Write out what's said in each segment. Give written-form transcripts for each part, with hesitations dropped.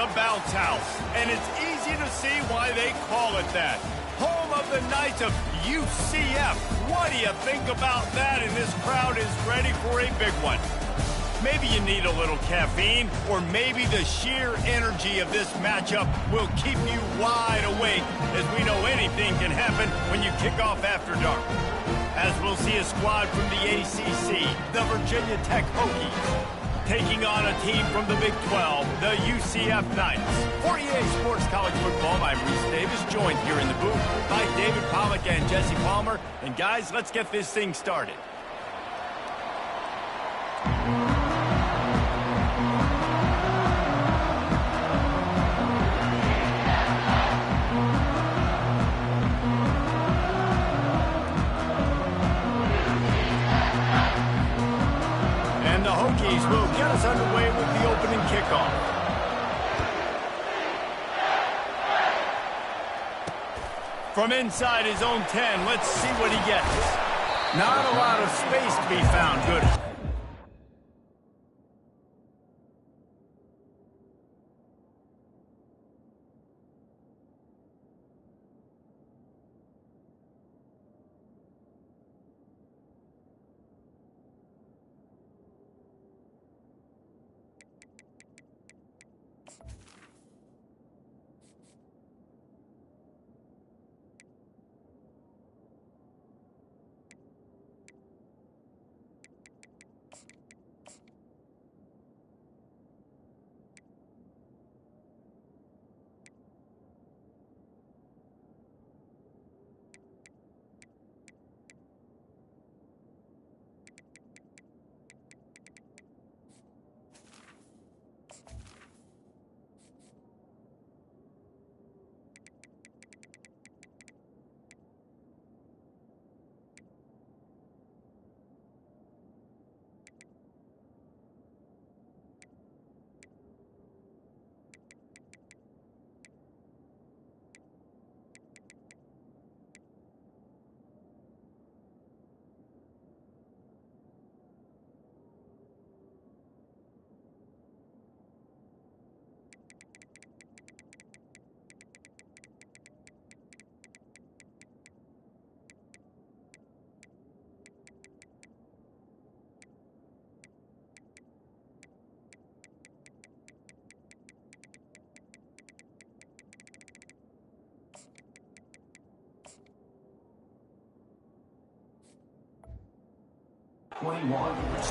the bounce house, and it's easy to see why they call it that. Home of the Knights of UCF. What do you think about that? And this crowd is ready for a big one. Maybe you need a little caffeine, or maybe the sheer energy of this matchup will keep you wide awake, as we know anything can happen when you kick off after dark. As we'll see a squad from the ACC, the Virginia Tech Hokies, taking on a team from the Big 12, the UCF Knights. For EA Sports College Football, I'm Reese Davis, joined here in the booth by David Pollack and Jesse Palmer. And guys, let's get this thing started. The Hokies will get us underway with the opening kickoff. From inside his own 10, let's see what he gets. Not a lot of space to be found. Good.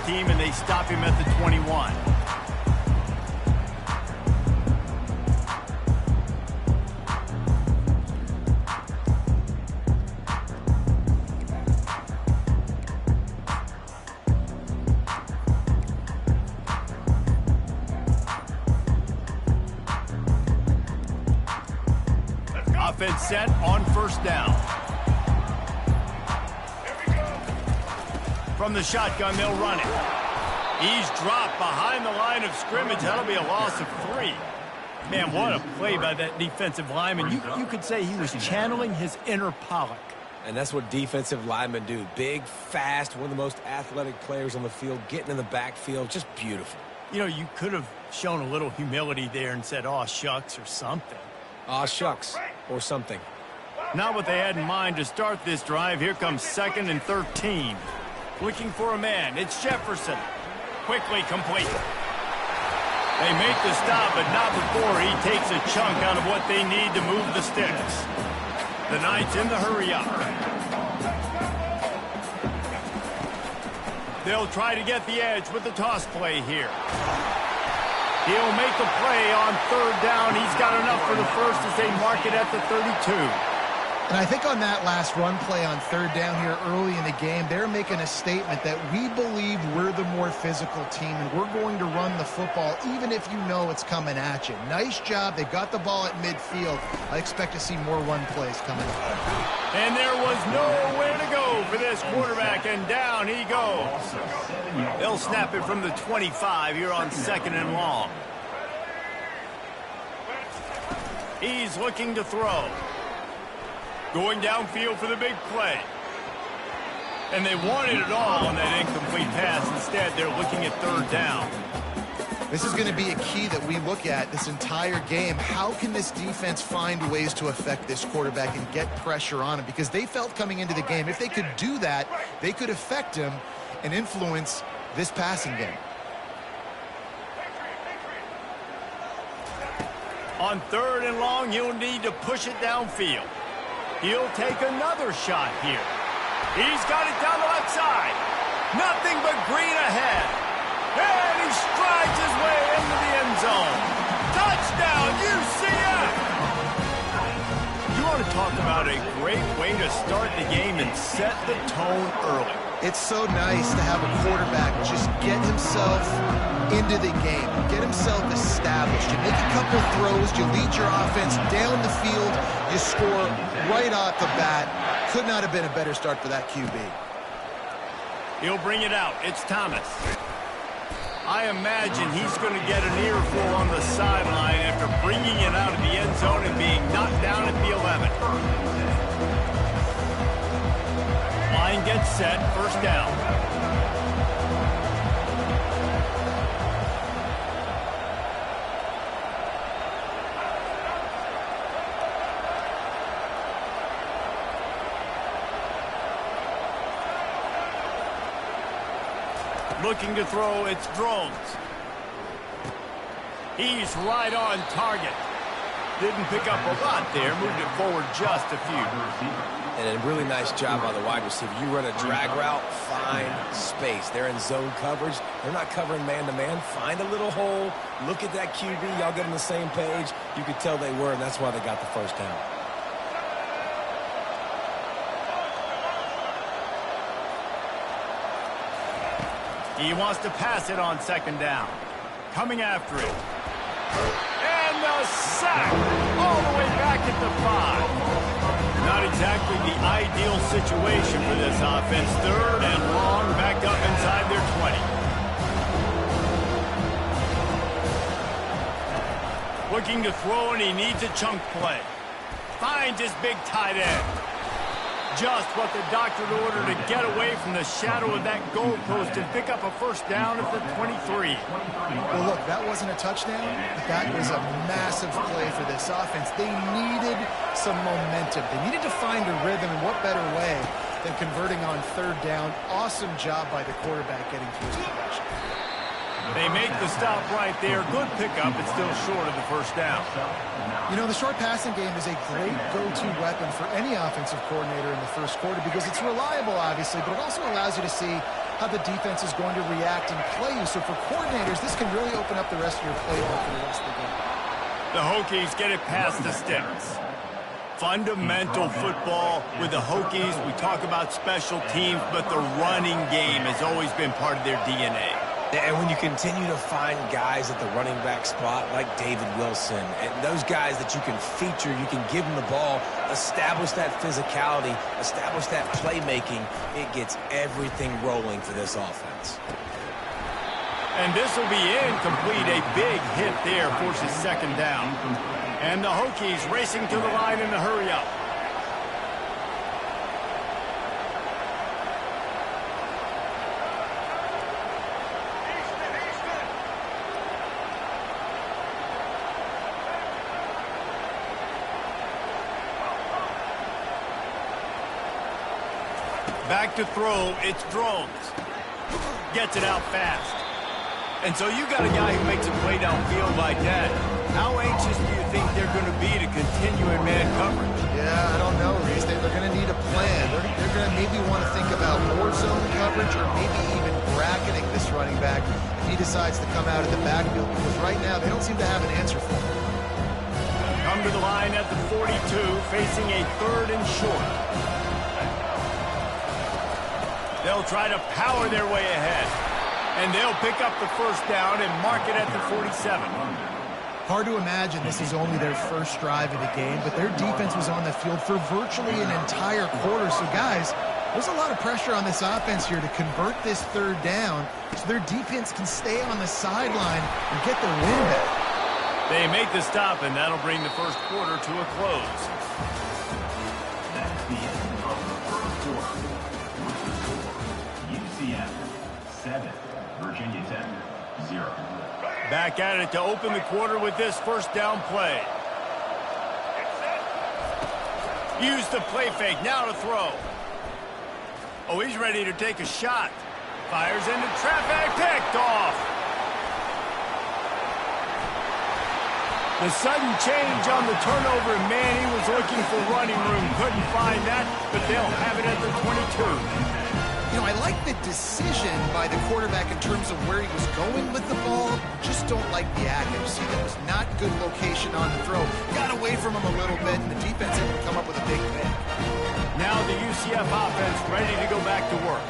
Team, and they stop him at the 21. Offense set on first down. From the shotgun, they'll run it. He's dropped behind the line of scrimmage. That'll be a loss of 3. Man, what a play by that defensive lineman. You could say he was channeling his inner Pollack. And that's what defensive linemen do. Big, fast, one of the most athletic players on the field, getting in the backfield, just beautiful. You know, you could have shown a little humility there and said, "Aw, shucks," or something. Aw, shucks, or something. Not what they had in mind to start this drive. Here comes 2nd and 13. Looking for a man. It's Jefferson. Quickly complete. They make the stop, but not before he takes a chunk out of what they need to move the sticks. The Knights in the hurry-up. They'll try to get the edge with the toss play here. He'll make the play on 3rd down. He's got enough for the first as they mark it at the 32. And I think on that last run play on 3rd down here early in the game, they're making a statement that we believe we're the more physical team and we're going to run the football even if you know it's coming at you. Nice job. They got the ball at midfield. I expect to see more run plays coming up. And there was nowhere to go for this quarterback, and down he goes. They'll snap it from the 25 here on 2nd and long. He's looking to throw. Going downfield for the big play. And they wanted it all on that incomplete pass. Instead, they're looking at 3rd down. This is going to be a key that we look at this entire game. How can this defense find ways to affect this quarterback and get pressure on him? Because they felt coming into the game, if they could do that, they could affect him and influence this passing game. On 3rd and long, he'll need to push it downfield. He'll take another shot here. He's got it down the left side. Nothing but green ahead. And he strides his way into the end zone. Touchdown, UCF! You want to talk about a great way to start the game and set the tone early. It's so nice to have a quarterback just get himself into the game, get himself established. You make a couple throws, you lead your offense down the field, you score right off the bat. Could not have been a better start for that QB. He'll bring it out. It's Thomas. I imagine he's going to get an earful on the sideline after bringing it out of the end zone and being knocked down at the 11. Line gets set, 1st down. Looking to throw, it's Drones. He's right on target. Didn't pick up a lot there, moved it forward just a few. And a really nice job by the wide receiver. You run a drag route, find space. They're in zone coverage. They're not covering man-to-man. Find a little hole. Look at that QB. Y'all get on the same page. You could tell they were, and that's why they got the 1st down. He wants to pass it on 2nd down. Coming after it. And the sack all the way back at the 5. Not exactly the ideal situation for this offense. 3rd and long, back up inside their 20. Looking to throw, and he needs a chunk play. Finds his big tight end. Just what the doctor ordered to get away from the shadow of that goalpost and pick up a 1st down at the 23. Well, look, that wasn't a touchdown, but that was a massive play for this offense. They needed some momentum. They needed to find a rhythm, and what better way than converting on 3rd down. Awesome job by the quarterback getting through his progression. They make the stop right there. Good pickup, but still short of the 1st down. You know, the short passing game is a great go-to weapon for any offensive coordinator in the 1st quarter because it's reliable, obviously, but it also allows you to see how the defense is going to react and play you. So for coordinators, this can really open up the rest of your playbook for the rest of the game. The Hokies get it past the sticks. Fundamental football with the Hokies. We talk about special teams, but the running game has always been part of their DNA. And when you continue to find guys at the running back spot like David Wilson, and those guys that you can feature, you can give them the ball, establish that physicality, establish that playmaking, it gets everything rolling for this offense. And this will be incomplete. A big hit there forces 2nd down. And the Hokies racing to the line in a hurry up. Back to throw, it's Drones. Gets it out fast. And so you got a guy who makes a play downfield like that. How anxious do you think they're going to be to continue in man coverage? Yeah, I don't know, Reese. They're going to need a plan. They're going to maybe want to think about more zone coverage or maybe even bracketing this running back if he decides to come out of the backfield, because right now they don't seem to have an answer for him. Come to the line at the 42, facing a 3rd and short. They'll try to power their way ahead. And they'll pick up the 1st down and mark it at the 47. Hard to imagine this is only their 1st drive of the game, but their defense was on the field for virtually an entire quarter. So, guys, there's a lot of pressure on this offense here to convert this 3rd down so their defense can stay on the sideline and get the win back. They make the stop, and that'll bring the 1st quarter to a close. That's the end of the 1st quarter. UCF 7, Virginia Tech 0. Back Back at it to open the quarter with this first down play. Use the play fake, now to throw. Oh, he's ready to take a shot. Fires into traffic, picked off. The sudden change on the turnover, and man, he was looking for running room. Couldn't find that, but they'll have it at the 22. You know, I like the decision by the quarterback in terms of where he was going with the ball. Just don't like the accuracy. That was not good location on the throw. Got away from him a little bit, and the defense able to come up with a big pick. Now the UCF offense ready to go back to work.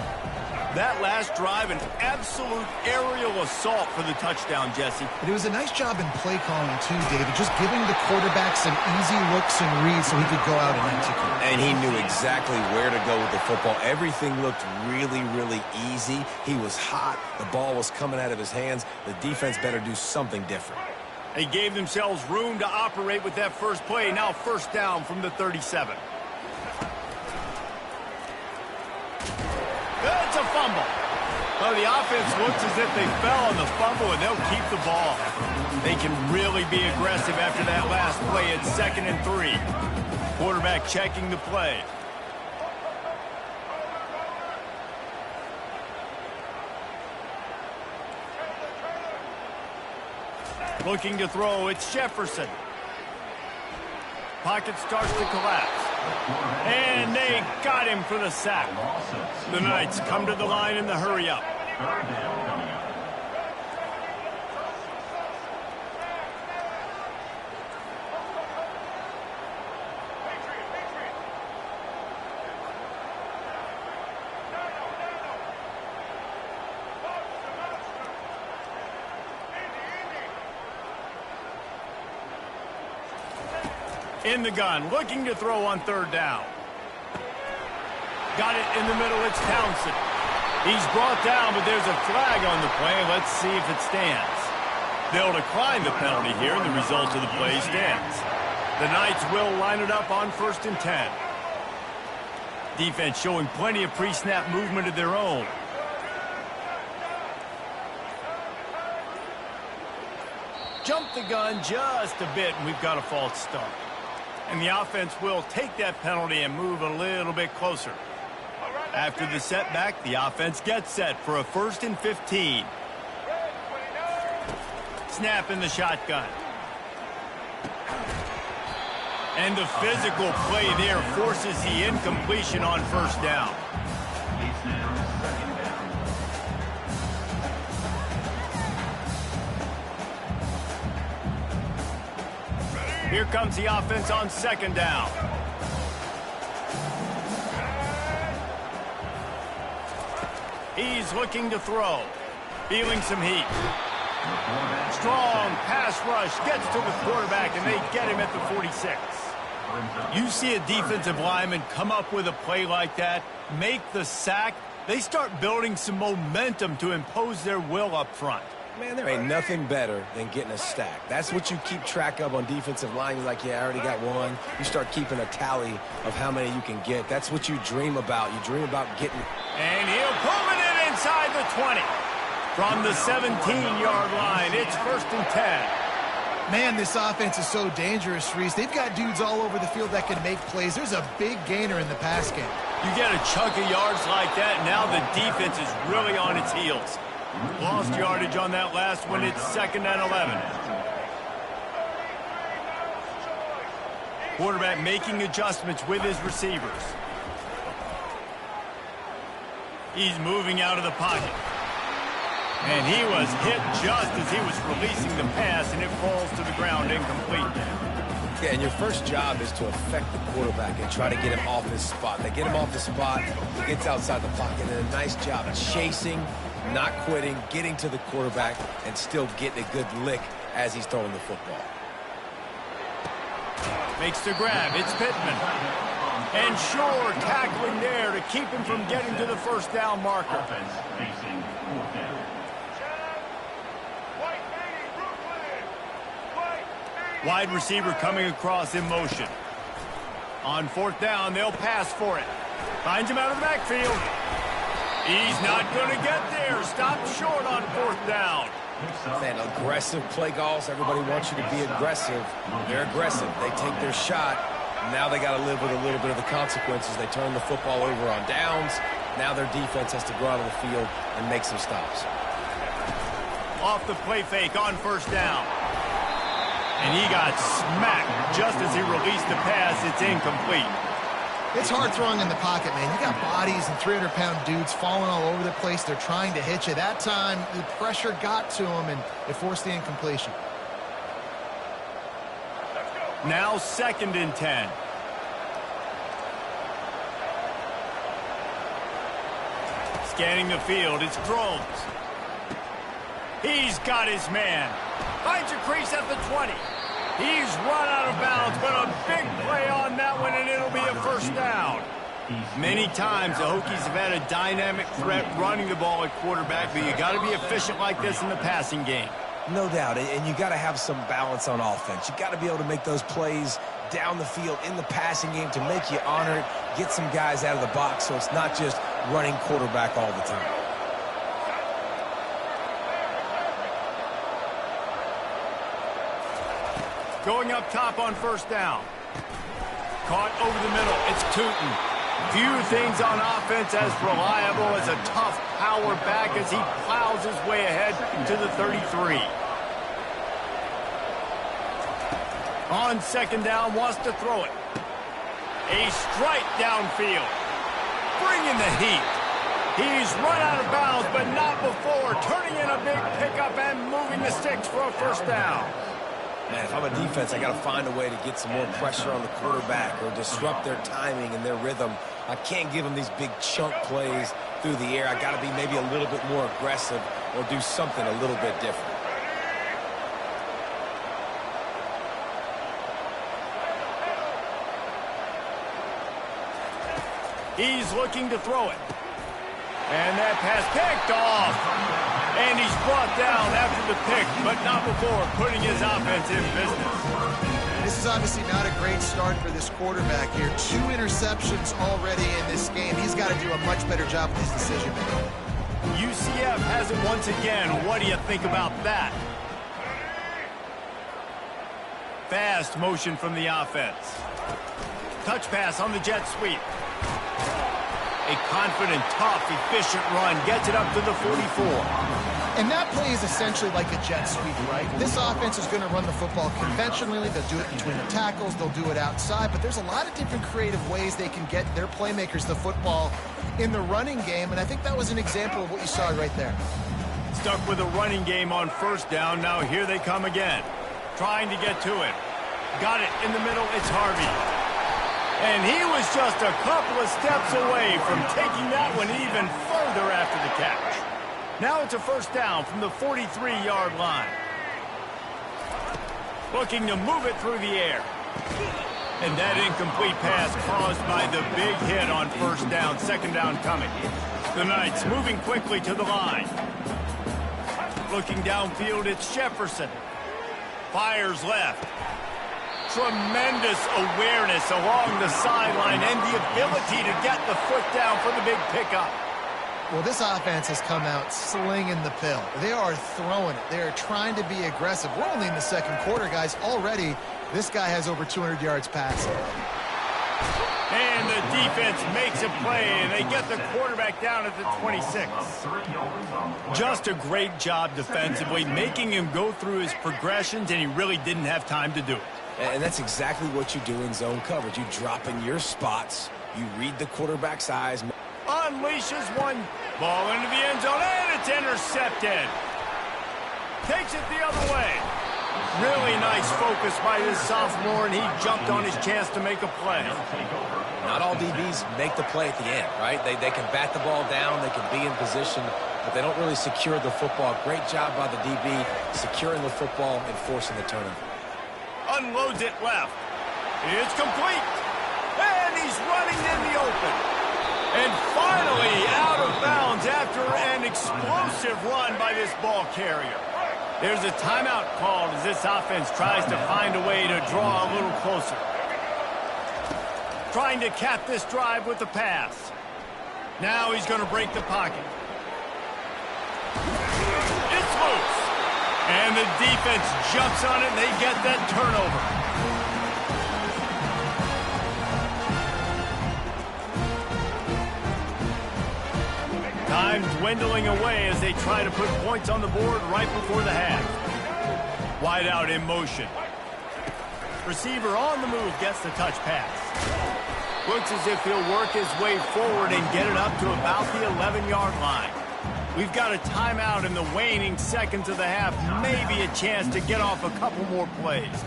That last drive, an absolute aerial assault for the touchdown, Jesse. But it was a nice job in play calling, too, David. Just giving the quarterback some easy looks and reads so he could go out and execute. And he knew exactly where to go with the football. Everything looked really, really easy. He was hot. The ball was coming out of his hands. The defense better do something different. They gave themselves room to operate with that first play. Now first down from the 37. It's a fumble. Well, the offense looks as if they fell on the fumble, and they'll keep the ball. They can really be aggressive after that last play. It's 2nd and 3. Quarterback checking the play. Looking to throw, it's Jefferson. Pocket starts to collapse. And they got him for the sack. The Knights come to the line in the hurry-up. In the gun, looking to throw on 3rd down. Got it in the middle, it's Townsend. He's brought down, but there's a flag on the play. Let's see if it stands. They'll decline the penalty here, and the result of the play stands. The Knights will line it up on 1st and 10. Defense showing plenty of pre-snap movement of their own. Jump the gun just a bit, and we've got a false start. And the offense will take that penalty and move a little bit closer. After the setback, the offense gets set for a 1st and 15. Snap in the shotgun. And the physical play there forces the incompletion on 1st down. Here comes the offense on 2nd down. He's looking to throw. Feeling some heat. Strong pass rush gets to the quarterback, and they get him at the 46. You see a defensive lineman come up with a play like that, make the sack, they start building some momentum to impose their will up front. Man, there ain't nothing better than getting a stack. That's what you keep track of on defensive line. You're like, yeah, I already got one. You start keeping a tally of how many you can get. That's what you dream about. You dream about getting. And he'll pull it in inside the 20. From the 17-yard line, it's 1st and 10. Man, this offense is so dangerous, Reese. They've got dudes all over the field that can make plays. There's a big gainer in the pass game. You get a chunk of yards like that, now the defense is really on its heels. Lost yardage on that last one. It's 2nd and 11. Quarterback making adjustments with his receivers. He's moving out of the pocket. And he was hit just as he was releasing the pass, and it falls to the ground incomplete. Yeah, and your first job is to affect the quarterback and try to get him off his spot. They get him off the spot, he gets outside the pocket, and a nice job chasing, not quitting, getting to the quarterback, and still getting a good lick as he's throwing the football. Makes the grab. It's Pittman. And Shore tackling there to keep him from getting to the 1st down marker. Wide receiver coming across in motion. On 4th down, they'll pass for it. Finds him out of the backfield. He's not going to get there. Stopped short on 4th down. Next up, Man, aggressive play calls. Everybody wants you to be aggressive. They're aggressive. They take their shot. Now they got to live with a little bit of the consequences. They turn the football over on downs. Now their defense has to go out of the field and make some stops. Off the play fake on first down. And he got smacked just as he released the pass. It's incomplete. It's hard throwing in the pocket, man. You got bodies and 300-pound dudes falling all over the place. They're trying to hit you. That time, the pressure got to him, and it forced the incompletion. Now 2nd and 10. Scanning the field, it's Drones. He's got his man. Finds a crease at the 20. He's run out of bounds, but a big play on that one, and it'll be a first down. Many times the Hokies have had a dynamic threat running the ball at quarterback, but you got to be efficient like this in the passing game. No doubt, and you got to have some balance on offense. You got to be able to make those plays down the field in the passing game to make you honor it, get some guys out of the box so it's not just running quarterback all the time. Going up top on first down. Caught over the middle. It's Tootin. Few things on offense as reliable as a tough power back as he plows his way ahead to the 33. On 2nd down, wants to throw it. A strike downfield. Bringing the heat. He's run out of bounds, but not before. Turning in a big pickup and moving the sticks for a first down. Man, if I'm a defense, I got to find a way to get some more pressure on the quarterback or disrupt their timing and their rhythm. I can't give them these big chunk plays through the air. I got to be maybe a little bit more aggressive or do something a little bit different. He's looking to throw it. And that pass picked off. And he's brought down after the pick, but not before putting his offense in business. This is obviously not a great start for this quarterback here. 2 interceptions already in this game. He's got to do a much better job with his decision-making. UCF has it once again. What do you think about that? Fast motion from the offense. Touch pass on the jet sweep. A confident, tough, efficient run. Gets it up to the 44. And that play is essentially like a jet sweep, right? This offense is going to run the football conventionally. They'll do it between the tackles. They'll do it outside. But there's a lot of different creative ways they can get their playmakers the football in the running game. And I think that was an example of what you saw right there. Stuck with a running game on first down. Now here they come again. Trying to get to it. Got it in the middle. It's Harvey. And he was just a couple of steps away from taking that one even further after the catch. Now it's a first down from the 43-yard line. Looking to move it through the air. And that incomplete pass caused by the big hit on first down. 2nd down coming. The Knights moving quickly to the line. Looking downfield, it's Jefferson. Fires left. Tremendous awareness along the sideline and the ability to get the foot down for the big pickup. Well, this offense has come out slinging the pill. They are throwing it. They are trying to be aggressive. We're only in the 2nd quarter, guys. Already, this guy has over 200 yards passing. And the defense makes a play, and they get the quarterback down at the 26. Just a great job defensively, making him go through his progressions, and he really didn't have time to do it. And that's exactly what you do in zone coverage. You drop in your spots. You read the quarterback's eyes. Unleashes one. Ball into the end zone, and it's intercepted. Takes it the other way. Really nice focus by this sophomore, and he jumped on his chance to make a play. Not all DBs make the play at the end, right? They can bat the ball down, they can be in position, but they don't really secure the football. Great job by the DB securing the football and forcing the turnover. Unloads it left. It's complete. And he's running in the open. And finally out of bounds after an explosive run by this ball carrier. There's a timeout called as this offense tries to find a way to draw a little closer. Trying to cap this drive with the pass. Now he's going to break the pocket. It's loose. And the defense jumps on it, and they get that turnover. Time dwindling away as they try to put points on the board right before the half. Wide out in motion. Receiver on the move gets the touch pass. Looks as if he'll work his way forward and get it up to about the 11-yard line. We've got a timeout in the waning seconds of the half. Maybe a chance to get off a couple more plays.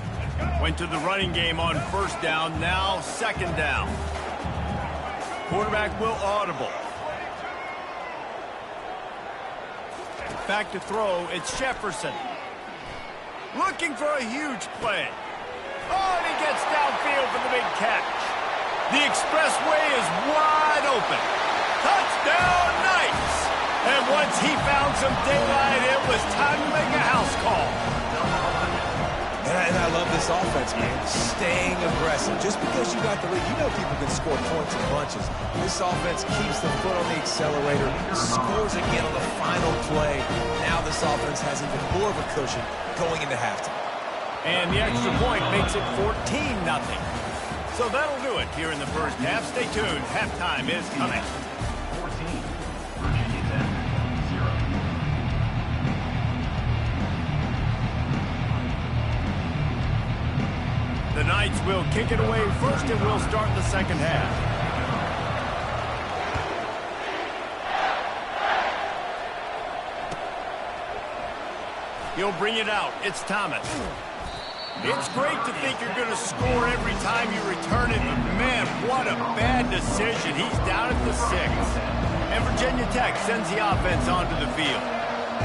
Went to the running game on first down, now second down. Quarterback will audible. Back to throw, it's Jefferson. Looking for a huge play. Oh, and he gets downfield for the big catch. The expressway is wide open. Touchdown, Knights! And once he found some daylight, it was time to make a house call. And I love this offense, man. Staying aggressive. Just because you got the lead, you know people can score points in bunches. This offense keeps the foot on the accelerator, scores again on the final play. Now this offense has even more of a cushion going into halftime. And the extra point makes it 14-0. So that'll do it here in the first half. Stay tuned. Halftime is coming. 14, Virginia Tech, 0. The Knights will kick it away first, and we'll start the second half. He'll bring it out. It's Thomas. It's great to think you're going to score every time you return it, but man, what a bad decision. He's down at the 6. And Virginia Tech sends the offense onto the field.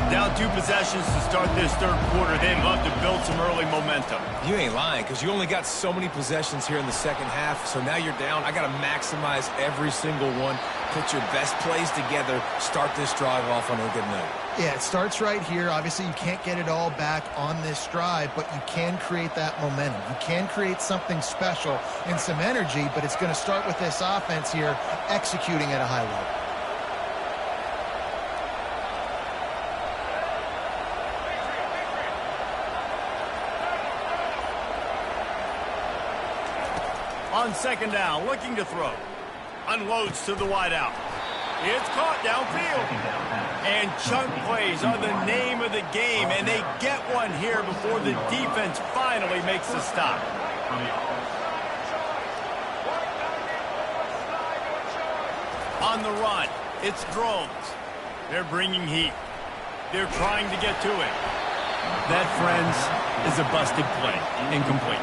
Down 2 possessions to start this third quarter. They'd love to build some early momentum. You ain't lying, because you only got so many possessions here in the second half, so now you're down. I got to maximize every single one, put your best plays together, start this drive off on a good note. Yeah, it starts right here. Obviously, you can't get it all back on this drive, but you can create that momentum. You can create something special and some energy, but it's going to start with this offense here executing at a high level. On second down, looking to throw. Unloads to the wideout. It's caught downfield. And chunk plays are the name of the game, and they get one here before the defense finally makes the stop. On the run, it's drones. They're bringing heat. They're trying to get to it. That, friends, is a busted play. Incomplete.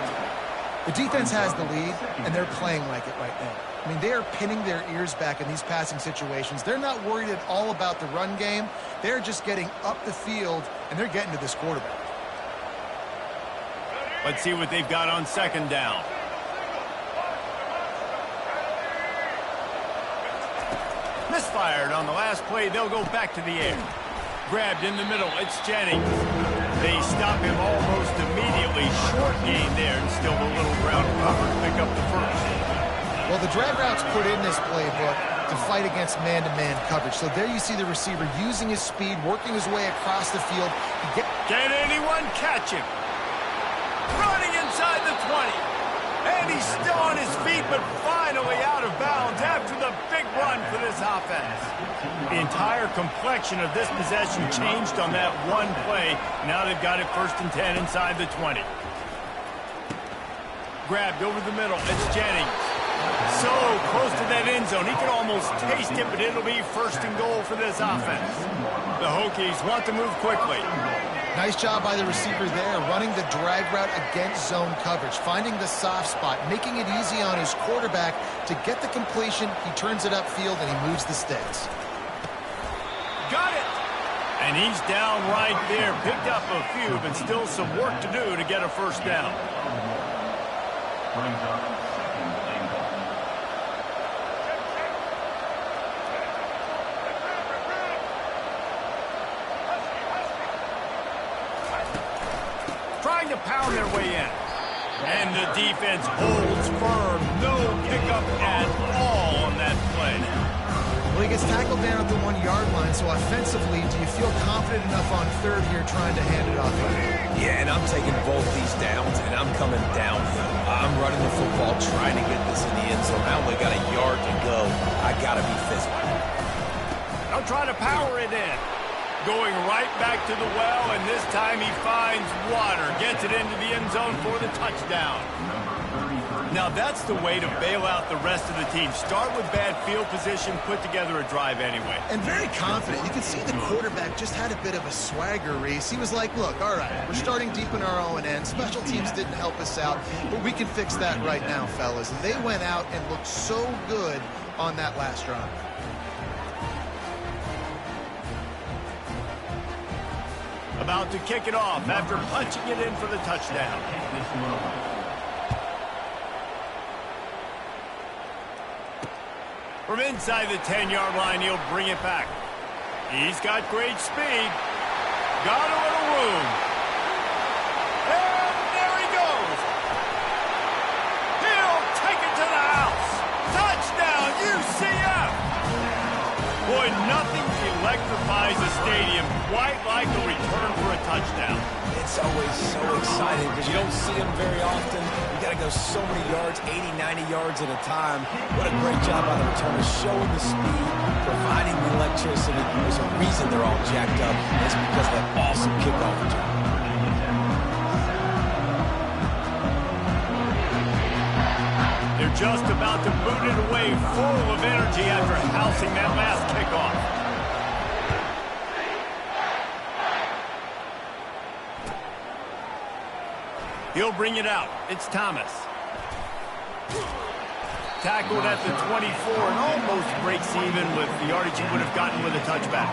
The defense has the lead, and they're playing like it right now. I mean, they are pinning their ears back in these passing situations. They're not worried at all about the run game. They're just getting up the field, and they're getting to this quarterback. Let's see what they've got on second down. Misfired on the last play. They'll go back to the air. Grabbed in the middle. It's Jennings. They stop him almost immediately. Short gain there, and still a little ground cover to pick up the first. Well, the drag route's put in this playbook to fight against man-to-man coverage. So there you see the receiver using his speed, working his way across the field. Can anyone catch him? Running inside the 20. And he's still on his feet, but finally out of bounds after the big run for this offense. The entire complexion of this possession changed on that one play. Now they've got it 1st and 10 inside the 20. Grabbed over the middle. It's Jennings. So close to that end zone. He can almost taste it, but it'll be 1st and goal for this offense. The Hokies want to move quickly. Nice job by the receiver there, running the drag route against zone coverage, finding the soft spot, making it easy on his quarterback to get the completion. He turns it upfield, and he moves the sticks. Got it! And he's down right there. Picked up a few, but still some work to do to get a 1st down. Trying to pound their way in. And the defense holds firm. No pickup at all on that play. Well, he gets tackled down at the 1-yard line, so offensively, do you feel confident enough on third here trying to hand it off? Yeah, and I'm taking both these downs, and I'm coming downhill. I'm running the football, trying to get this in the end zone. I only got a yard to go. I got to be physical. They'll try to power it in. Going right back to the well, and this time he finds water. Gets it into the end zone for the touchdown. Now that's the way to bail out the rest of the team. Start with bad field position, put together a drive anyway. And very confident. You can see the quarterback just had a bit of a swagger, Reese. He was like, look, all right, we're starting deep in our own end. Special teams didn't help us out, but we can fix that right now, fellas. And they went out and looked so good on that last drive. About to kick it off after punching it in for the touchdown. From inside the 10-yard line, he'll bring it back. He's got great speed. Got a little room. And there he goes. He'll take it to the house. Touchdown, UCF. Boy, nothing electrifies a stadium quite like a return for a touchdown. It's always so exciting because you don't see them very often. You got to go so many yards, 80, 90 yards at a time. What a great job by the returners, showing the speed, providing the electricity. There's a reason they're all jacked up, and it's because of that awesome kickoff return. They're just about to boot it away, full of energy after housing that last kickoff. He'll bring it out. It's Thomas. Tackled at the 24 and almost breaks even with the yardage he would have gotten with a touchback.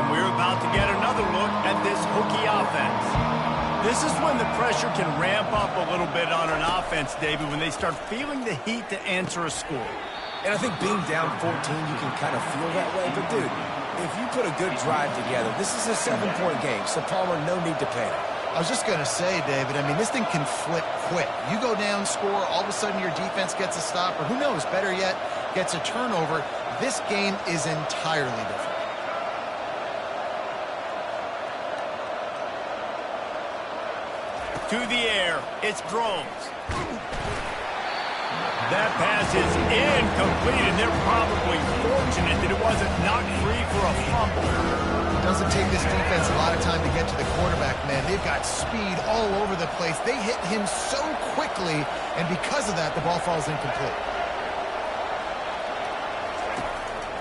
And we're about to get another look at this Hokie offense. This is when the pressure can ramp up a little bit on an offense, David, when they start feeling the heat to answer a score. And I think being down 14, you can kind of feel that way. But, dude, if you put a good drive together, this is a 7-point game, so Palmer, no need to panic. I was just going to say, David, I mean, this thing can flip quick. You go down, score, all of a sudden your defense gets a stop, or who knows, better yet, gets a turnover. This game is entirely different. To the air, it's Drones. That pass is incomplete, and they're probably fortunate that it wasn't knocked free for a fumble. It doesn't take this defense a lot of time to get to the quarterback, man. They've got speed all over the place. They hit him so quickly, and because of that, the ball falls incomplete.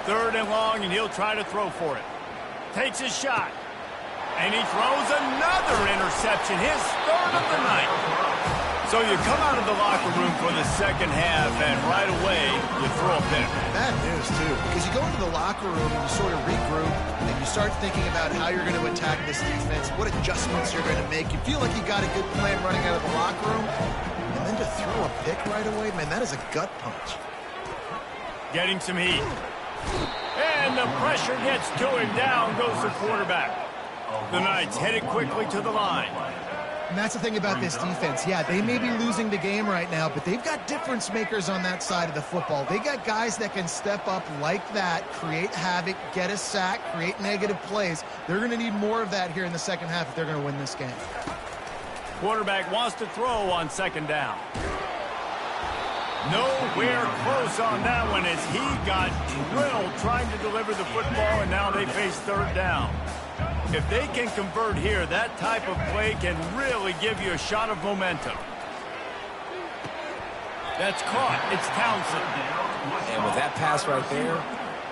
Third and long, and he'll try to throw for it. Takes his shot. And he throws another interception, his third of the night. So you come out of the locker room for the second half, and right away, you throw a pick. Bad news, too, because you go into the locker room and you sort of regroup, and you start thinking about how you're going to attack this defense, what adjustments you're going to make. You feel like you got a good plan running out of the locker room, and then to throw a pick right away, man, that is a gut punch. Getting some heat. And the pressure gets to him. Down goes the quarterback. The Knights headed quickly to the line. And that's the thing about this defense. Yeah, they may be losing the game right now, but they've got difference makers on that side of the football. They got guys that can step up like that, create havoc, get a sack, create negative plays. They're going to need more of that here in the second half if they're going to win this game. Quarterback wants to throw on second down. Nowhere close on that one as he got drilled trying to deliver the football, and now they face third down. If they can convert here, that type of play can really give you a shot of momentum. That's caught. It's Townsend. And with that pass right there,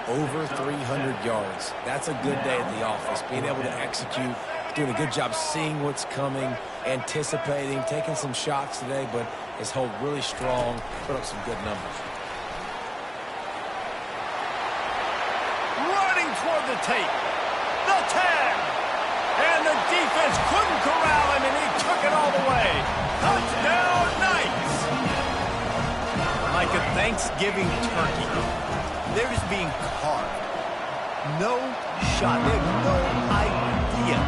over 300 yards. That's a good day at the office, being able to execute, doing a good job seeing what's coming, anticipating, taking some shots today, but his hold really strong, put up some good numbers. Running toward the tape. The tag. And the defense couldn't corral him, and he took it all the way. Touchdown, Knights. Like a Thanksgiving turkey. They're just being carved. no shot. They have no idea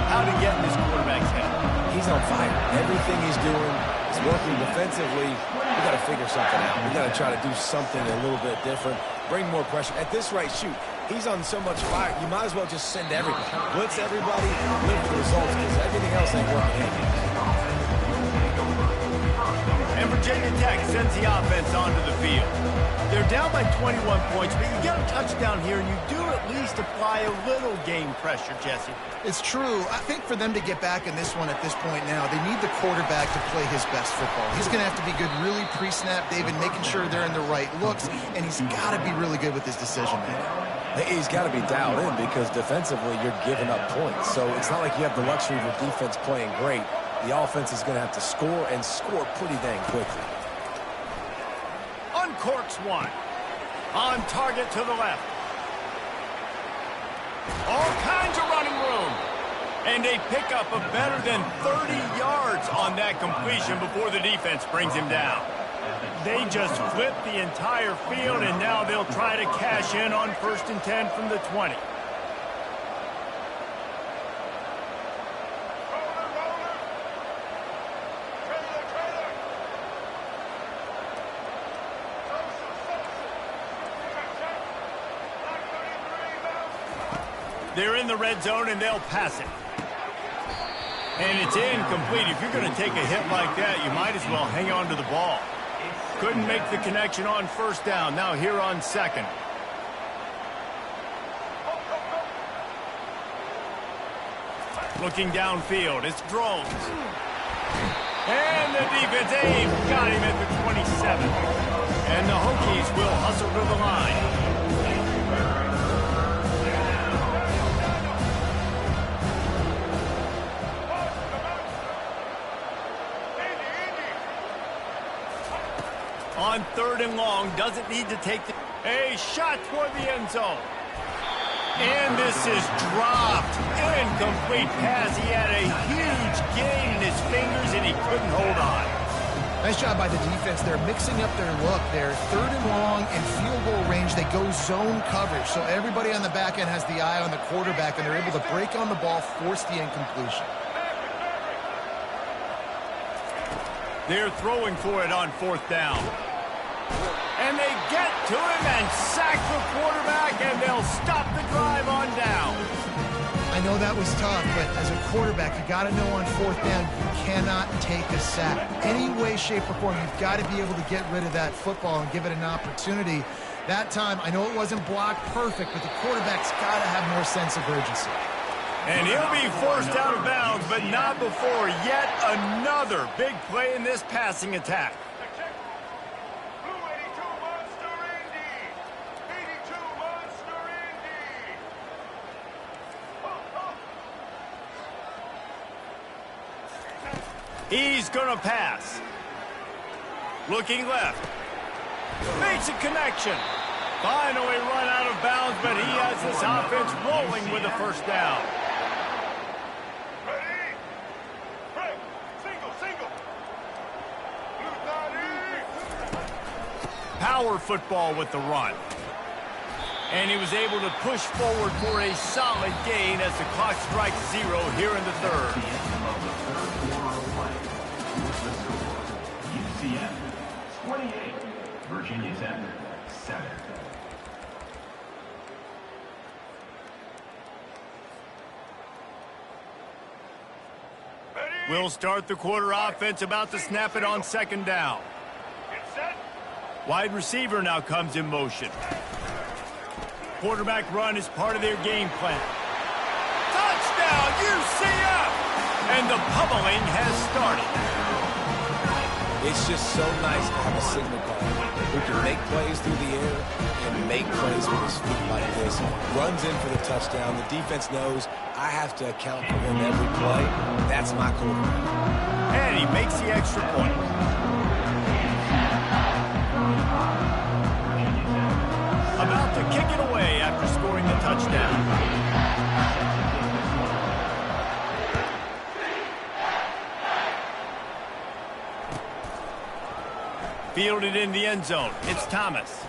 how to get in this quarterback's head. He's on fire. Everything he's doing is working defensively. We got to figure something out. We got to try to do something a little bit different. Bring more pressure. At this rate, shoot. He's on so much fire, you might as well just send everybody. Blitz everybody, live for the results, because everything else ain't working. And Virginia Tech sends the offense onto the field. They're down by 21 points, but you get a touchdown here, and you do at least apply a little game pressure, Jesse. It's true. I think for them to get back in this one at this point now, they need the quarterback to play his best football. He's going to have to be good really pre-snap, David, making sure they're in the right looks, and he's got to be really good with his decision-making. He's got to be dialed in because defensively you're giving up points. So it's not like you have the luxury of your defense playing great. The offense is going to have to score and score pretty dang quickly. Uncorks one. On target to the left. All kinds of running room. And they pick up a better than 30 yards on that completion before the defense brings him down. They just flipped the entire field, and now they'll try to cash in on 1st and 10 from the 20. They're in the red zone, and they'll pass it. And it's incomplete. If you're going to take a hit like that, you might as well hang on to the ball. Couldn't make the connection on 1st down. Now here on 2nd. Looking downfield, it's Drones. And the defense got him at the 27. And the Hokies will hustle to the line. On 3rd and long, doesn't need to take a shot toward the end zone. And this is dropped. Incomplete pass. He had a huge gain in his fingers, and he couldn't hold on. Nice job by the defense. They're mixing up their look. They're 3rd and long in field goal range. They go zone coverage. So everybody on the back end has the eye on the quarterback, and they're able to break on the ball, force the incompletion. They're throwing for it on 4th down. And they get to him and sack the quarterback, and they'll stop the drive on down. I know that was tough, but as a quarterback, you got to know on 4th down, you cannot take a sack. Any way, shape, or form, you've got to be able to get rid of that football and give it an opportunity. That time, I know it wasn't blocked perfect, but the quarterback's got to have more sense of urgency. And he'll be forced out of bounds, but not before yet another big play in this passing attack. He's going to pass. Looking left. Makes a connection. Finally run out of bounds, but he has this offense rolling with a 1st down. Ready? Break. Single. Power football with the run. And he was able to push forward for a solid gain as the clock strikes 0 here in the 3rd. UCF 28, Virginia Tech 7. We'll start the quarter offense, about to snap it on 2nd down. Wide receiver now comes in motion. Quarterback run is part of their game plan. Touchdown, UCF! And the pummeling has started. It's just so nice to have a signal caller who can make plays through the air and make plays with his feet like this. Runs in for the touchdown. The defense knows I have to account for him every play. That's my quarterback. And he makes the extra point. About to kick it away after scoring the touchdown. Fielded in the end zone. It's Thomas.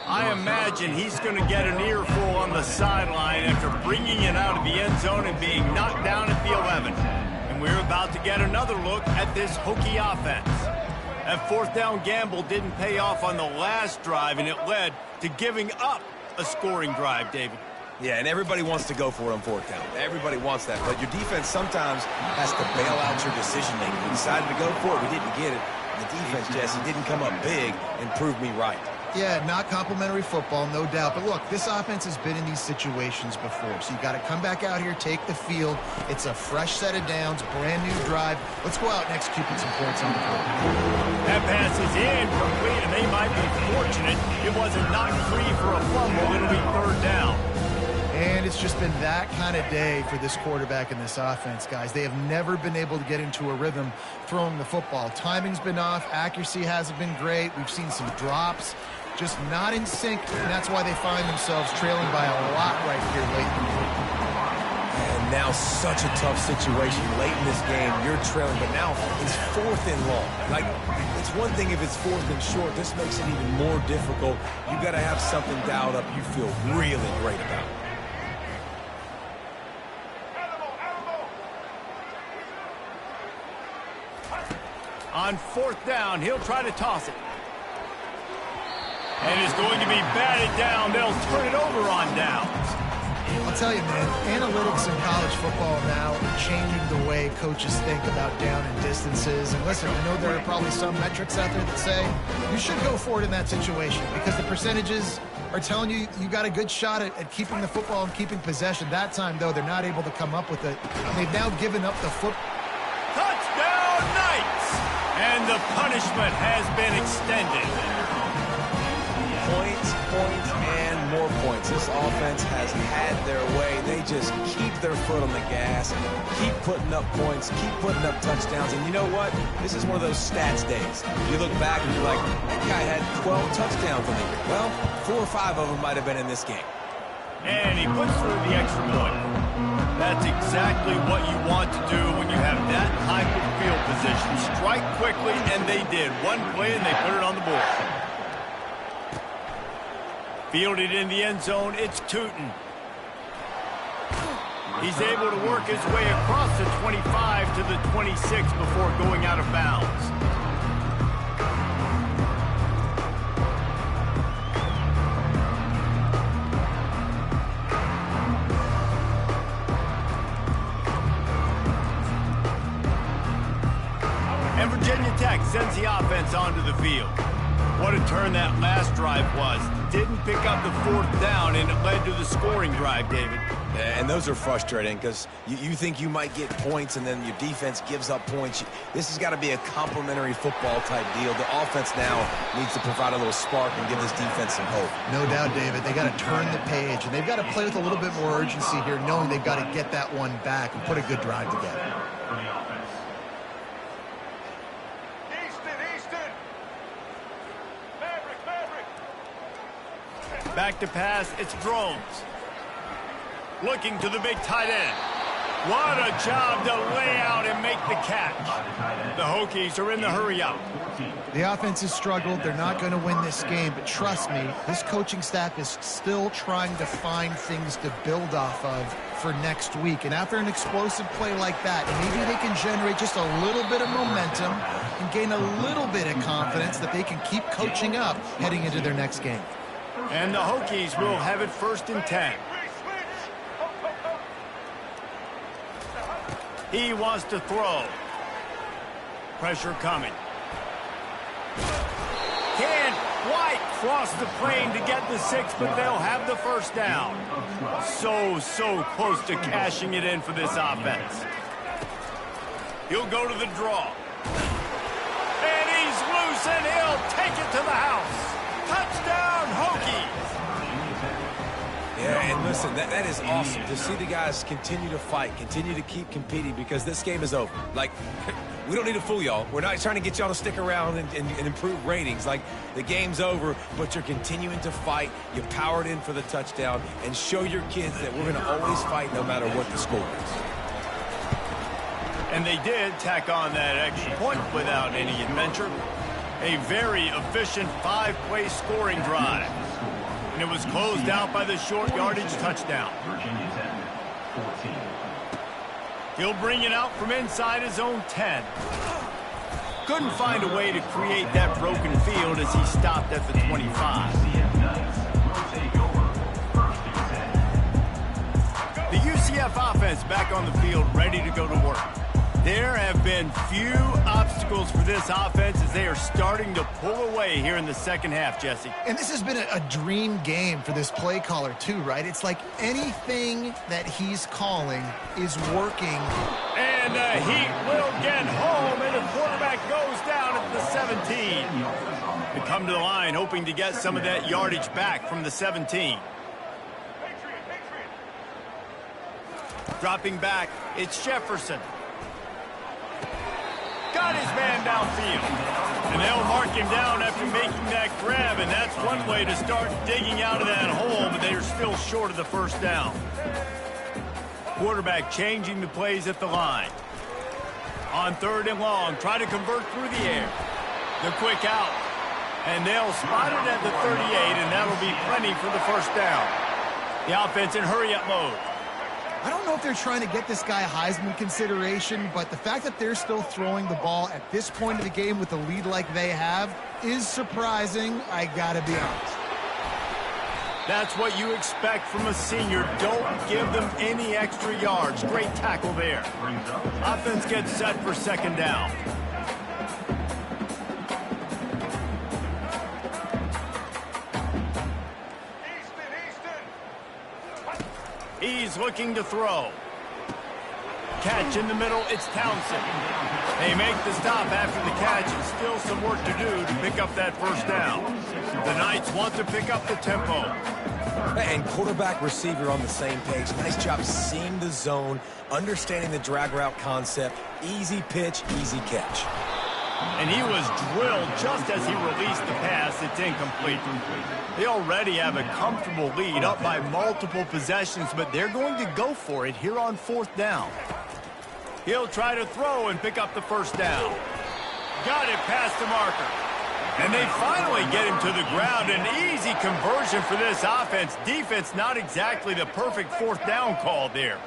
I imagine he's going to get an earful on the sideline after bringing it out of the end zone and being knocked down at the 11. And we're about to get another look at this Hokie offense. That fourth down gamble didn't pay off on the last drive, and it led to giving up a scoring drive, David. Yeah, and everybody wants to go for it on fourth down. Everybody wants that, but your defense sometimes has to bail out your decision-making. We decided to go for it. We didn't get it. The defense, Jesse, didn't come up big and prove me right. Yeah, not complimentary football, no doubt. But look, this offense has been in these situations before. So you got to come back out here, take the field. It's a fresh set of downs, brand new drive. Let's go out and execute some points on the board. That pass is incomplete, and they might be fortunate it wasn't knocked free for a fumble. It'll be third down. And it's just been that kind of day for this quarterback and this offense, guys. They have never been able to get into a rhythm throwing the football. Timing's been off. Accuracy hasn't been great. We've seen some drops. Just not in sync, and that's why they find themselves trailing by a lot right here late in the game. And now such a tough situation late in this game. You're trailing, but now it's fourth and long. Like, it's one thing if it's fourth and short. This makes it even more difficult. You got to have something dialed up you feel really great about. On fourth down, he'll try to toss it. And it's going to be batted down. They'll turn it over on downs. I'll tell you, man, analytics in college football now are changing the way coaches think about down and distances. And listen, I know there are probably some metrics out there that say you should go for it in that situation because the percentages are telling you you got a good shot at keeping the football and keeping possession. That time, though, they're not able to come up with it. They've now given up the football. Touchdown, Knights! And the punishment has been extended. Points, and more points. This offense has had their way. They just keep their foot on the gas, keep putting up points, keep putting up touchdowns. And you know what? This is one of those stats days. You look back and you're like, that guy had 12 touchdowns in the year. Well, 4 or 5 of them might have been in this game. And he puts through the extra point. That's exactly what you want to do when you have that type of field position. Strike quickly, and they did. One play, and they put it on the board. Fielded in the end zone, it's Tootin. He's able to work his way across the 25 to the 26 before going out of bounds. And Virginia Tech sends the offense onto the field. What a turn that last drive was. Didn't pick up the fourth down, and it led to the scoring drive, David. Yeah, and those are frustrating because you think you might get points, and then your defense gives up points. This has got to be a complementary football type deal. The offense now needs to provide a little spark and give this defense some hope. No doubt, David. They got to turn the page, and they've got to play with a little bit more urgency here, knowing they've got to get that one back and put a good drive together. Back to pass, it's Drones. Looking to the big tight end. What a job to lay out and make the catch. The Hokies are in the hurry-up. The offense has struggled. They're not going to win this game, but trust me, this coaching staff is still trying to find things to build off of for next week. And after an explosive play like that, maybe they can generate just a little bit of momentum and gain a little bit of confidence that they can keep coaching up heading into their next game. And the Hokies will have it first and 10. He wants to throw. Pressure coming. Can White cross the plane to get the 6, but they'll have the first down. So close to cashing it in for this offense. He'll go to the draw. And he's loose, and he'll take it to the house. Touchdown, Hokies! Yeah, and listen, that is awesome to see the guys continue to fight, continue to keep competing because this game is over. Like, we don't need to fool y'all. We're not trying to get y'all to stick around and improve ratings. Like, the game's over, but you're continuing to fight. You powered in for the touchdown and show your kids that we're going to always fight no matter what the score is. And they did tack on that extra point without any adventure. A very efficient 5-play scoring drive. And it was closed out by the short yardage touchdown. Virginia 10, 14. He'll bring it out from inside his own 10. Couldn't find a way to create that broken field as he stopped at the 25. UCF Knights will take over 1st and 10. The UCF offense back on the field, ready to go to work. There have been few obstacles for this offense as they are starting to pull away here in the second half, Jesse. And this has been a dream game for this play caller too, right? It's like anything that he's calling is working. And the Heat will get home, and the quarterback goes down at the 17. They come to the line hoping to get some of that yardage back from the 17. Dropping back, it's Jefferson. Got his man downfield. And they'll mark him down after making that grab, and that's one way to start digging out of that hole, but they are still short of the first down. Quarterback changing the plays at the line. On 3rd and long, try to convert through the air. The quick out. And they'll spot it at the 38, and that'll be plenty for the first down. The offense in hurry-up mode. I don't know if they're trying to get this guy Heisman consideration, but the fact that they're still throwing the ball at this point of the game with a lead like they have is surprising, I gotta be honest. That's what you expect from a senior. Don't give them any extra yards. Great tackle there. Offense gets set for second down. He's looking to throw. Catch in the middle, it's Townsend. They make the stop after the catch, and still some work to do to pick up that first down. The Knights want to pick up the tempo. And quarterback receiver on the same page. Nice job seeing the zone, understanding the drag route concept. Easy pitch, easy catch. And he was drilled just as he released the pass. It's incomplete. They already have a comfortable lead, up by multiple possessions, but they're going to go for it here on 4th down. He'll try to throw and pick up the first down. Got it past the marker. And they finally get him to the ground. An easy conversion for this offense. Defense not exactly the perfect 4th down call there.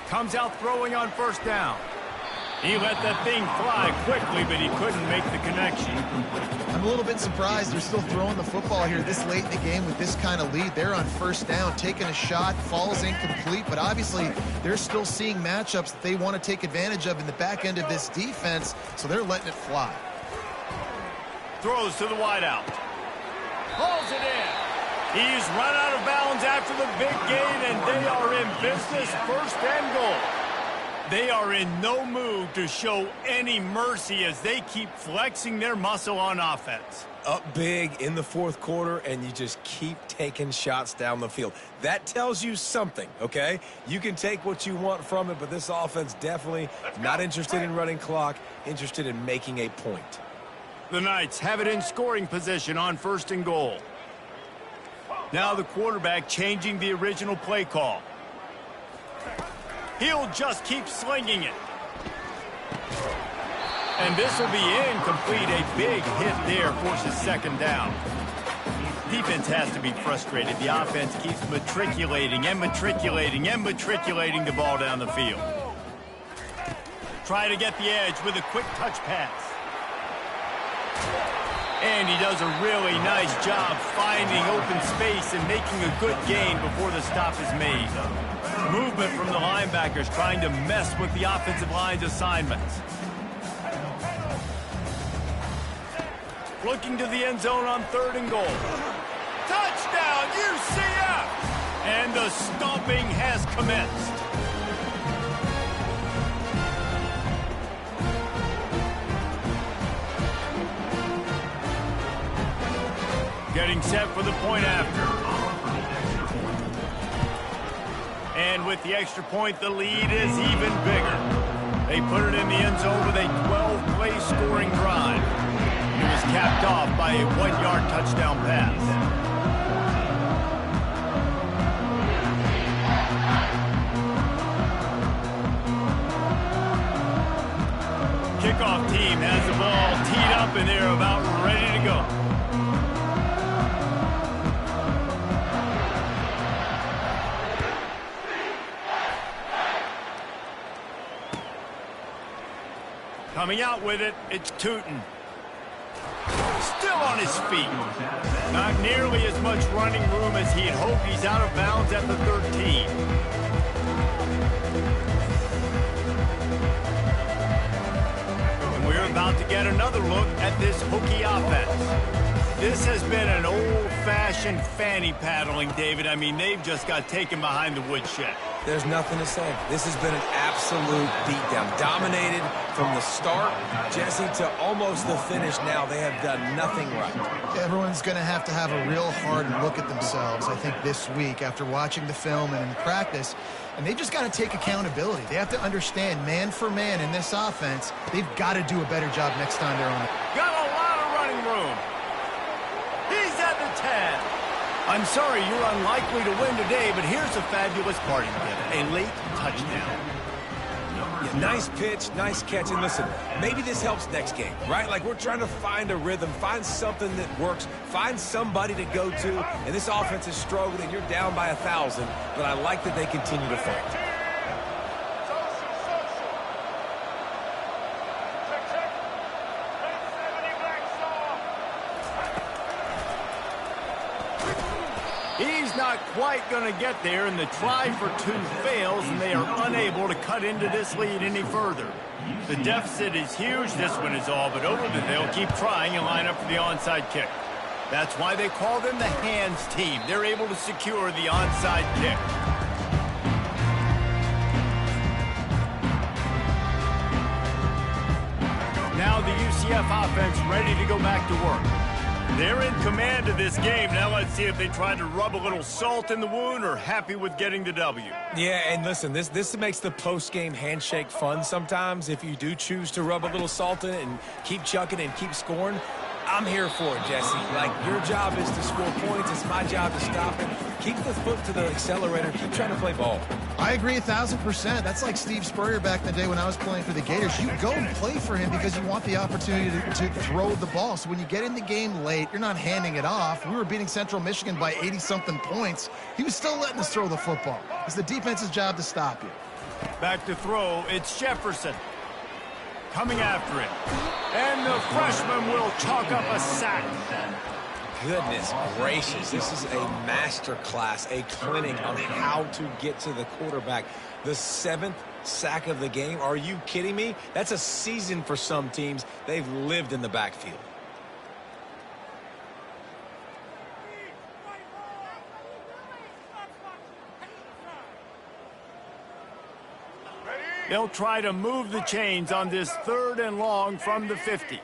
Comes out throwing on first down. He let that thing fly quickly, but he couldn't make the connection. I'm a little bit surprised they're still throwing the football here this late in the game with this kind of lead. They're on first down, taking a shot, falls incomplete, but obviously they're still seeing matchups that they want to take advantage of in the back end of this defense, so they're letting it fly. Throws to the wideout. Hauls it in. He's run out of bounds after the big gain, and they are in business, 1st and goal. They are in no mood to show any mercy as they keep flexing their muscle on offense. Up big in the 4th quarter, and you just keep taking shots down the field. That tells you something, okay? You can take what you want from it, but this offense definitely not interested in running clock, interested in making a point. The Knights have it in scoring position on 1st and goal. Now the quarterback changing the original play call. He'll just keep slinging it. And this will be incomplete. A big hit there forces second down. Defense has to be frustrated. The offense keeps matriculating and matriculating and matriculating the ball down the field. Try to get the edge with a quick touch pass. And he does a really nice job finding open space and making a good gain before the stop is made. Movement from the linebackers trying to mess with the offensive line's assignments. Looking to the end zone on 3rd and goal. Touchdown, UCF! And the stomping has commenced. Getting set for the point after. And with the extra point, the lead is even bigger. They put it in the end zone with a 12-play scoring drive. It was capped off by a 1-yard touchdown pass. Kickoff team has the ball teed up, and they're about ready they go. Coming out with it, it's Tootin. Still on his feet. Not nearly as much running room as he had hoped. He's out of bounds at the 13. And we're about to get another look at this hooky offense. This has been an old-fashioned fanny paddling, David. I mean, they've just got taken behind the woodshed. There's nothing to say. This has been an absolute beatdown. Dominated from the start, Jesse, to almost the finish now. They have done nothing right. Everyone's going to have a real hard look at themselves, I think, this week after watching the film and in practice. And they just got to take accountability. They have to understand, man for man in this offense, they've got to do a better job next time they're on it. Got a lot of running room. He's at the 10. I'm sorry you're unlikely to win today, but here's a fabulous parting gift. A late touchdown. Yeah, nice pitch, nice catch. And listen, maybe this helps next game, right? Like, we're trying to find a rhythm, find something that works, find somebody to go to. And this offense is struggling. You're down by 1,000, but I like that they continue to fight. He's not quite going to get there, and the try for two fails, and they are unable to cut into this lead any further. The deficit is huge. This one is all but over, but they'll keep trying and line up for the onside kick. That's why they call them the hands team. They're able to secure the onside kick. Now the UCF offense ready to go back to work. They're in command of this game. Now let's see if they try to rub a little salt in the wound or happy with getting the W. Yeah, and listen, this makes the post-game handshake fun sometimes. If you do choose to rub a little salt in it and keep chucking and keep scoring, I'm here for it, Jesse. Like, your job is to score points. It's my job to stop it. Keep the foot to the accelerator. Keep trying to play ball. I agree 1,000%. That's like Steve Spurrier back in the day when I was playing for the Gators. You go and play for him because you want the opportunity to throw the ball. So when you get in the game late, you're not handing it off. We were beating Central Michigan by 80-something points. He was still letting us throw the football. It's the defense's job to stop you. Back to throw, it's Jefferson. Coming after it. And the freshman will chalk up a sack. Goodness gracious, this is a master class, a clinic on how to get to the quarterback. The 7th sack of the game. Are you kidding me? That's a season for some teams. They've lived in the backfield. They'll try to move the chains on this 3rd and long from the 50.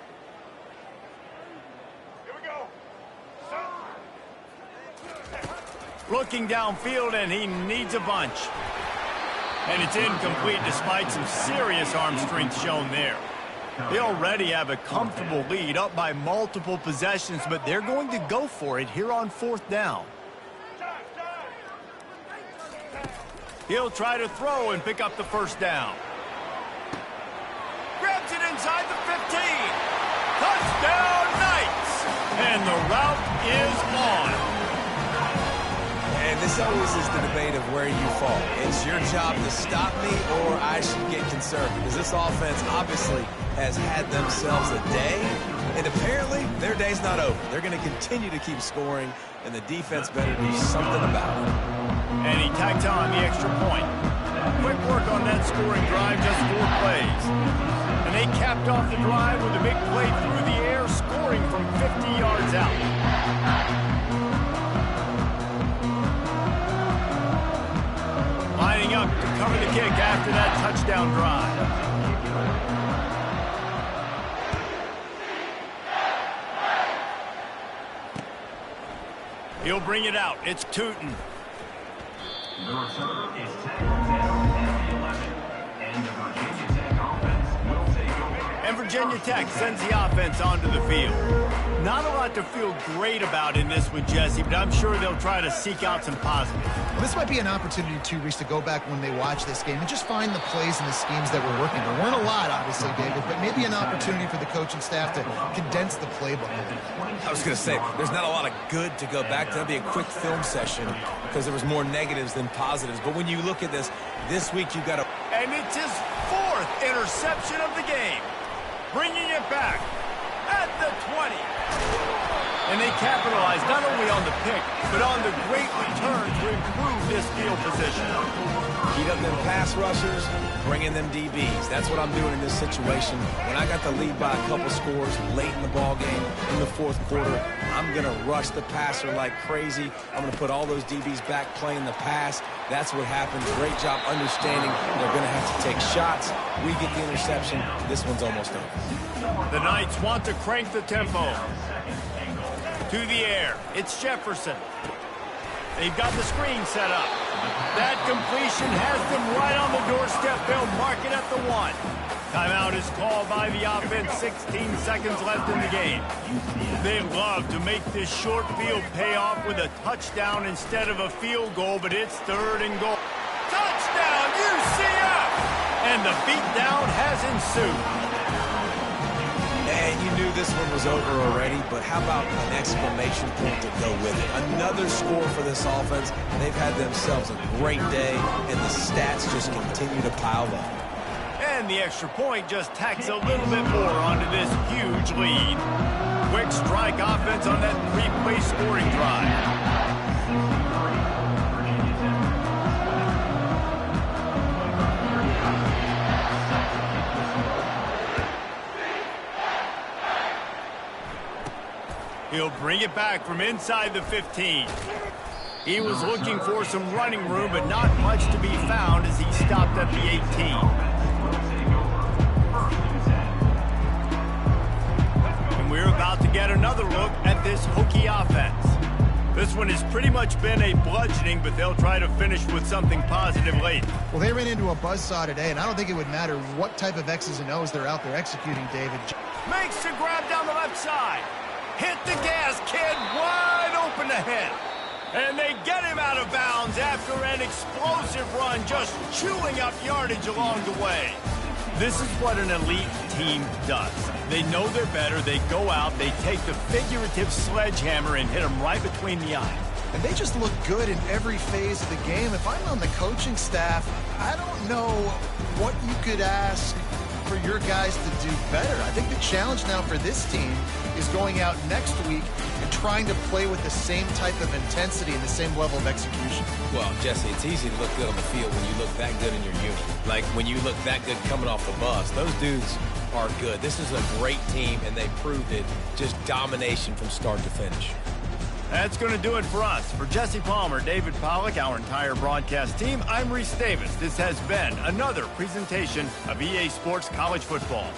Looking downfield, and he needs a bunch. And it's incomplete despite some serious arm strength shown there. They already have a comfortable lead, up by multiple possessions, but they're going to go for it here on 4th down. He'll try to throw and pick up the 1st down. Grabs it inside the 15. Touchdown, Knights! And the route is on. And this always is the debate of where you fall. It's your job to stop me, or I should get concerned, because this offense obviously has had themselves a day, and apparently their day's not over. They're going to continue to keep scoring, and the defense better do something about it. And he tacked on the extra point. Quick work on that scoring drive, just 4 plays. And they capped off the drive with a big play through the air, scoring from 50 yards out. Lining up to cover the kick after that touchdown drive. He'll bring it out. It's Tootin. The return is tackled down at the 11. And the Virginia Tech offense will take over. And Virginia Tech sends the offense onto the field. Not a lot to feel great about in this one, Jesse, but I'm sure they'll try to seek out some positives. Well, this might be an opportunity, too, Reese, to go back when they watch this game and just find the plays and the schemes that were working. There weren't a lot, obviously, David, but maybe an opportunity for the coaching staff to condense the playbook. I was going to say, there's not a lot of good to go back to. That'd be a quick film session because there was more negatives than positives. But when you look at this week you've got to... And it's his 4th interception of the game. Bringing it back at the 20. And they capitalized not only on the pick, but on the great return to improve this field position. Heat up them pass rushers, bring in them DBs. That's what I'm doing in this situation. When I got the lead by a couple scores late in the ball game, in the 4th quarter, I'm going to rush the passer like crazy. I'm going to put all those DBs back playing the pass. That's what happens. Great job understanding they're going to have to take shots. We get the interception. This one's almost over. The Knights want to crank the tempo. To the air, it's Jefferson. They've got the screen set up. That completion has them right on the doorstep. They'll mark it at the 1. Timeout is called by the offense. 16 seconds left in the game. They love to make this short field pay off with a touchdown instead of a field goal, but it's 3rd and goal. Touchdown, UCF! And the beatdown has ensued. And you knew this one was over already, but how about an exclamation point to go with it? Another score for this offense. They've had themselves a great day, and the stats just continue to pile up. And the extra point just tacks a little bit more onto this huge lead. Quick strike offense on that 3-play scoring drive. He'll bring it back from inside the 15. He was looking for some running room, but not much to be found as he stopped at the 18. And we're about to get another look at this Hokie offense. This one has pretty much been a bludgeoning, but they'll try to finish with something positive late. Well, they ran into a buzzsaw today, and I don't think it would matter what type of X's and O's they're out there executing, David. Makes the grab down the left side. Hit the gas, kid, wide open ahead. And they get him out of bounds after an explosive run, just chewing up yardage along the way. This is what an elite team does. They know they're better, they go out, they take the figurative sledgehammer and hit them right between the eyes. And they just look good in every phase of the game. If I'm on the coaching staff, I don't know what you could ask for your guys to do better. I think the challenge now for this team is going out next week and trying to play with the same type of intensity and the same level of execution. Well, Jesse, it's easy to look good on the field when you look that good in your unit. Like when you look that good coming off the bus. Those dudes are good. This is a great team, and they proved it. Just domination from start to finish. That's going to do it for us. For Jesse Palmer, David Pollack, our entire broadcast team, I'm Reese Davis. This has been another presentation of EA Sports College Football.